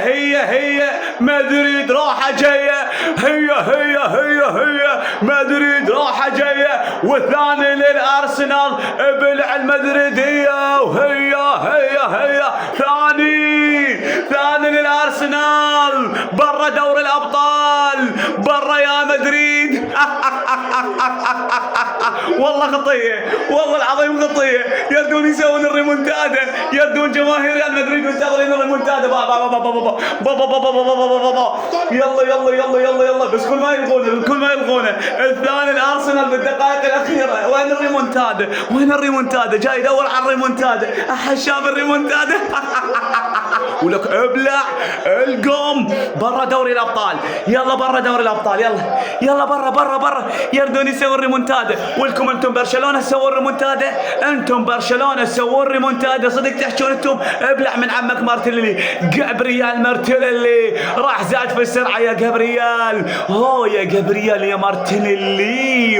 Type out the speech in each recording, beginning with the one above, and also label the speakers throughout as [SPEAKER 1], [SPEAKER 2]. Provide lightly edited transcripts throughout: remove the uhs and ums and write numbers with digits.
[SPEAKER 1] هي مدريد راحة جاية، هي مدريد راحة جاية، والثاني للأرسنال بلع المدريدية، وهي ثاني للأرسنال، برا دوري الأبطال، برا يا مدريد. والله خطية، والله العظيم خطية، يردون يسوون الريمونتادا، يردون جماهير ريال مدريد منتظرين الريمونتادا. يلا بس كل ما يلغونه الثاني الارسنال بالدقائق الاخيره. وين الريمونتادا؟ جاي يدور على الريمونتادا، احد شاف الريمونتادا؟ ولك ابلع القوم برا دوري الابطال، يلا برا دوري الابطال، يلا برا يردون يسوون الريمونتادا. ولكم انتم برشلونه سووا الريمونتادا، انتم برشلونه سووا الريمونتادا، صدق تحجون انتم؟ ابلع من عمك مارتينيلي، جابرييل مارتينيلي راح زاد في السرعه يا جابرييل، يا جابرييل يا مارتينيلي،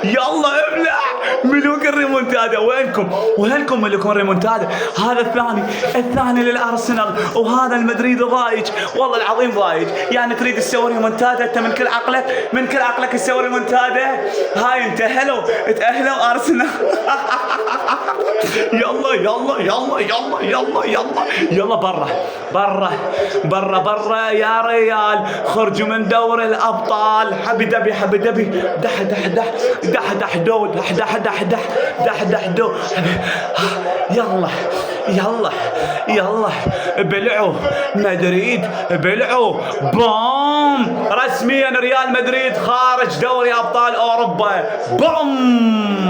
[SPEAKER 1] يلا ابلع ملوك الريمونتادا. وينكم ملوك الريمونتادا؟ هذا الثاني للارسنال، وهذا المدريد ضايج، والله العظيم ضايج. يعني تريد تسوي ريمونتادا انت من كل عقلك تسوي ريمونتادا؟ هاي انتهلوا ارسنال. يلا برا يا ريال، خرجوا من دوري الابطال. حبي دبي دح دو. يلا بلعوا مدريد، بلعوا بوم، رسميا ريال مدريد خارج دوري ابطال اوروبا. بوم.